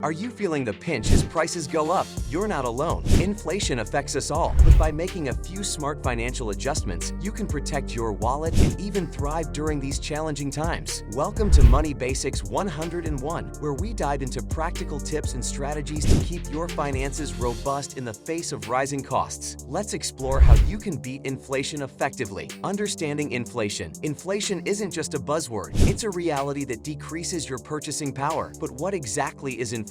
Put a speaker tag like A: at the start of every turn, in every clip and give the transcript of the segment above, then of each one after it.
A: Are you feeling the pinch as prices go up? You're not alone. Inflation affects us all, but by making a few smart financial adjustments, you can protect your wallet and even thrive during these challenging times. Welcome to Money Basics 101, where we dive into practical tips and strategies to keep your finances robust in the face of rising costs. Let's explore how you can beat inflation effectively. Understanding inflation. Inflation isn't just a buzzword. It's a reality that decreases your purchasing power. But what exactly is inflation?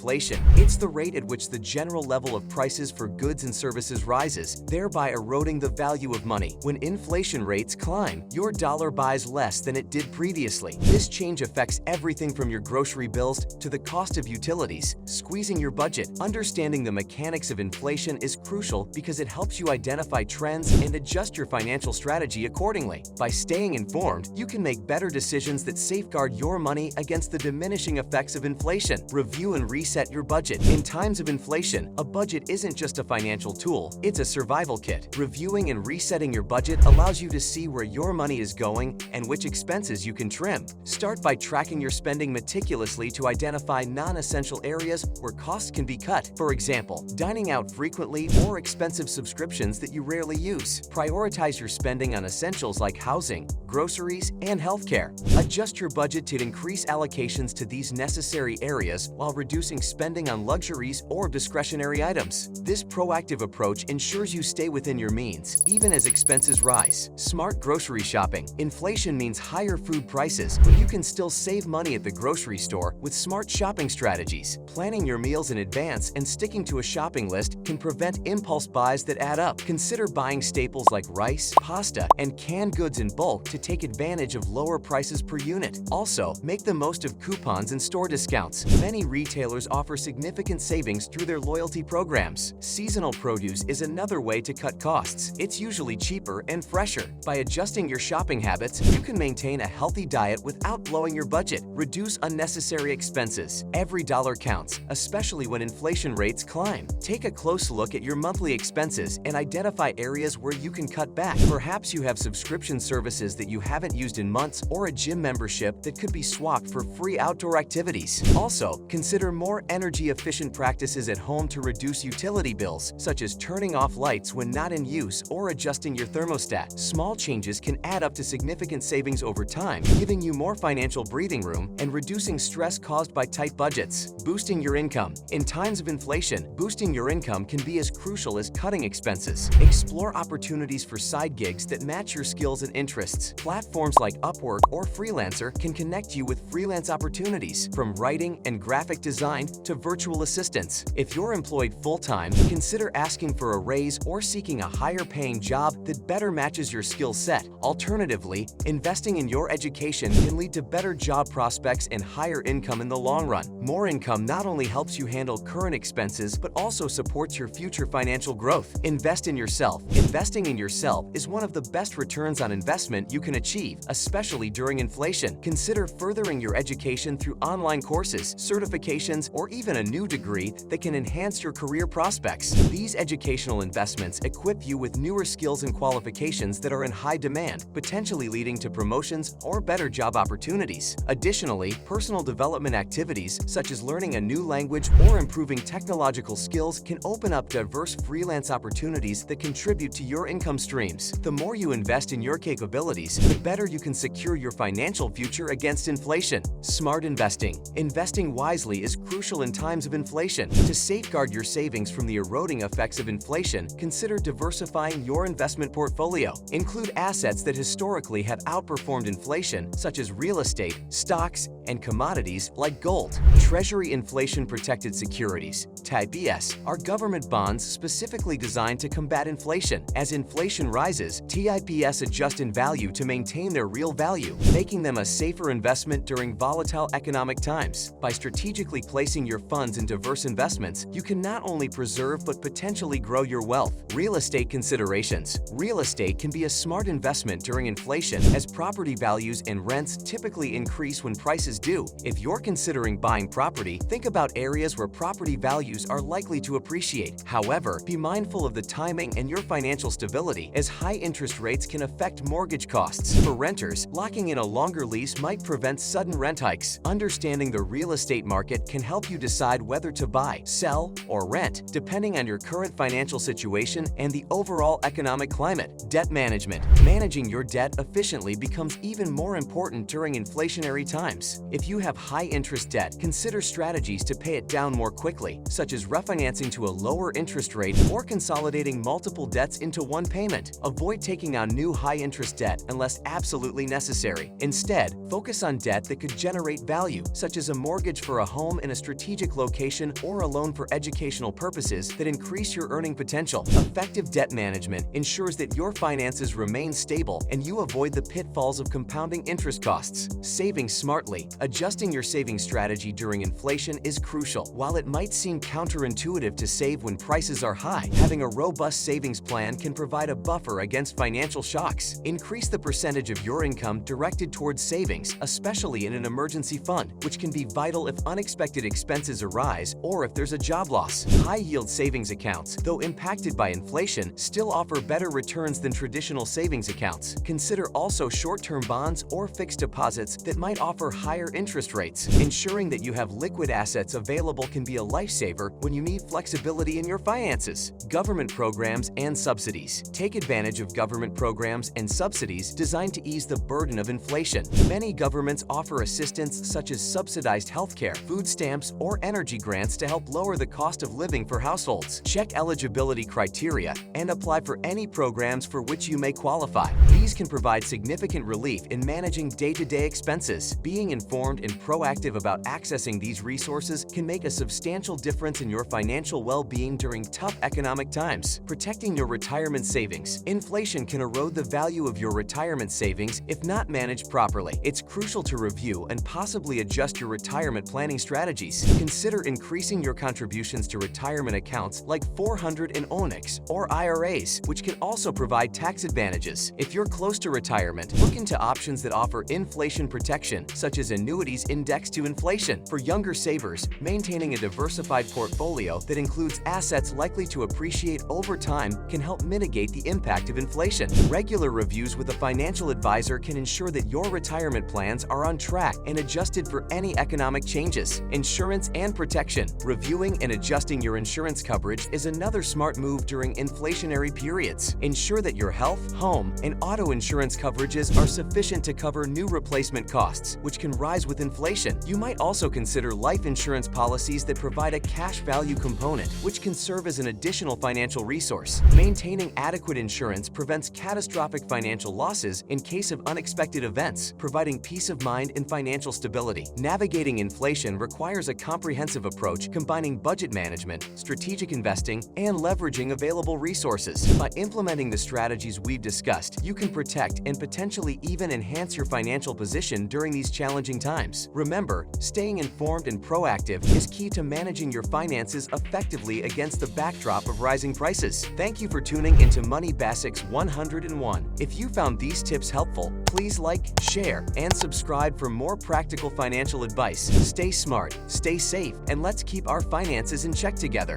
A: It's the rate at which the general level of prices for goods and services rises, thereby eroding the value of money. When inflation rates climb, your dollar buys less than it did previously. This change affects everything from your grocery bills to the cost of utilities, squeezing your budget. Understanding the mechanics of inflation is crucial because it helps you identify trends and adjust your financial strategy accordingly. By staying informed, you can make better decisions that safeguard your money against the diminishing effects of inflation. Review and reset your budget. In times of inflation, a budget isn't just a financial tool, it's a survival kit. Reviewing and resetting your budget allows you to see where your money is going and which expenses you can trim. Start by tracking your spending meticulously to identify non-essential areas where costs can be cut. For example, dining out frequently or expensive subscriptions that you rarely use. Prioritize your spending on essentials like housing, groceries, and healthcare. Adjust your budget to increase allocations to these necessary areas while reducing spending on luxuries or discretionary items. This proactive approach ensures you stay within your means, even as expenses rise. Smart grocery shopping. Inflation means higher food prices, but you can still save money at the grocery store with smart shopping strategies. Planning your meals in advance and sticking to a shopping list can prevent impulse buys that add up. Consider buying staples like rice, pasta, and canned goods in bulk to take advantage of lower prices per unit. Also, make the most of coupons and store discounts. Many retailers offer significant savings through their loyalty programs. Seasonal produce is another way to cut costs. It's usually cheaper and fresher. By adjusting your shopping habits, you can maintain a healthy diet without blowing your budget. Reduce unnecessary expenses. Every dollar counts, especially when inflation rates climb. Take a close look at your monthly expenses and identify areas where you can cut back. Perhaps you have subscription services that you haven't used in months or a gym membership that could be swapped for free outdoor activities. Also, consider more energy-efficient practices at home to reduce utility bills, such as turning off lights when not in use or adjusting your thermostat. Small changes can add up to significant savings over time, giving you more financial breathing room and reducing stress caused by tight budgets. Boosting your income. In times of inflation, boosting your income can be as crucial as cutting expenses. Explore opportunities for side gigs that match your skills and interests. Platforms like Upwork or Freelancer can connect you with freelance opportunities, from writing and graphic design to virtual assistants. If you're employed full-time, consider asking for a raise or seeking a higher-paying job that better matches your skill set. Alternatively, investing in your education can lead to better job prospects and higher income in the long run. More income not only helps you handle current expenses, but also supports your future financial growth. Invest in yourself. Investing in yourself is one of the best returns on investment you can achieve, especially during inflation. Consider furthering your education through online courses, certifications, or even a new degree that can enhance your career prospects. These educational investments equip you with newer skills and qualifications that are in high demand, potentially leading to promotions or better job opportunities. Additionally, personal development activities such as learning a new language or improving technological skills can open up diverse freelance opportunities that contribute to your income streams. The more you invest in your capabilities, the better you can secure your financial future against inflation. Smart investing. Investing wisely is crucial in times of inflation. To safeguard your savings from the eroding effects of inflation, consider diversifying your investment portfolio. Include assets that historically have outperformed inflation, such as real estate, stocks, and commodities like gold. Treasury inflation-protected securities, TIPS, are government bonds specifically designed to combat inflation. As inflation rises, TIPS adjust in value to maintain their real value, making them a safer investment during volatile economic times. By strategically placing your funds in diverse investments, you can not only preserve but potentially grow your wealth. Real estate considerations. Real estate can be a smart investment during inflation, as property values and rents typically increase when prices do. If you're considering buying property, think about areas where property values are likely to appreciate. However, be mindful of the timing and your financial stability, as high interest rates can affect mortgage costs. For renters, locking in a longer lease might prevent sudden rent hikes. Understanding the real estate market can help help you decide whether to buy, sell, or rent, depending on your current financial situation and the overall economic climate. Debt management. Managing your debt efficiently becomes even more important during inflationary times. If you have high-interest debt, consider strategies to pay it down more quickly, such as refinancing to a lower interest rate or consolidating multiple debts into one payment. Avoid taking on new high-interest debt unless absolutely necessary. Instead, focus on debt that could generate value, such as a mortgage for a home in a strategic location or a loan for educational purposes that increase your earning potential. Effective debt management ensures that your finances remain stable and you avoid the pitfalls of compounding interest costs. Saving smartly. Adjusting your saving strategy during inflation is crucial. While it might seem counterintuitive to save when prices are high, having a robust savings plan can provide a buffer against financial shocks. Increase the percentage of your income directed towards savings, especially in an emergency fund, which can be vital if unexpected expenses arise or if there's a job loss. High-yield savings accounts, though impacted by inflation, still offer better returns than traditional savings accounts. Consider also short-term bonds or fixed deposits that might offer higher interest rates. Ensuring that you have liquid assets available can be a lifesaver when you need flexibility in your finances. Government programs and subsidies. Take advantage of government programs and subsidies designed to ease the burden of inflation. Many governments offer assistance such as subsidized healthcare, food stamps, or energy grants to help lower the cost of living for households. Check eligibility criteria and apply for any programs for which you may qualify. These can provide significant relief in managing day-to-day expenses. Being informed and proactive about accessing these resources can make a substantial difference in your financial well-being during tough economic times. Protecting your retirement savings. Inflation can erode the value of your retirement savings if not managed properly. It's crucial to review and possibly adjust your retirement planning strategies. Consider increasing your contributions to retirement accounts like 400 and Onyx or IRAs, which can also provide tax advantages. If you're close to retirement, look into options that offer inflation protection, such as annuities indexed to inflation. For younger savers, maintaining a diversified portfolio that includes assets likely to appreciate over time can help mitigate the impact of inflation. Regular reviews with a financial advisor can ensure that your retirement plans are on track and adjusted for any economic changes. Insurance and protection. Reviewing and adjusting your insurance coverage is another smart move during inflationary periods. Ensure that your health, home, and auto insurance coverages are sufficient to cover new replacement costs, which can rise with inflation. You might also consider life insurance policies that provide a cash value component, which can serve as an additional financial resource. Maintaining adequate insurance prevents catastrophic financial losses in case of unexpected events, providing peace of mind and financial stability. Navigating inflation requires a comprehensive approach combining budget management, strategic investing, and leveraging available resources. By implementing the strategies we've discussed, you can protect and potentially even enhance your financial position during these challenging times. Remember, staying informed and proactive is key to managing your finances effectively against the backdrop of rising prices. Thank you for tuning into Money Basics 101. If you found these tips helpful, please like, share, and subscribe for more practical financial advice. Stay smart, stay safe, and let's keep our finances in check together.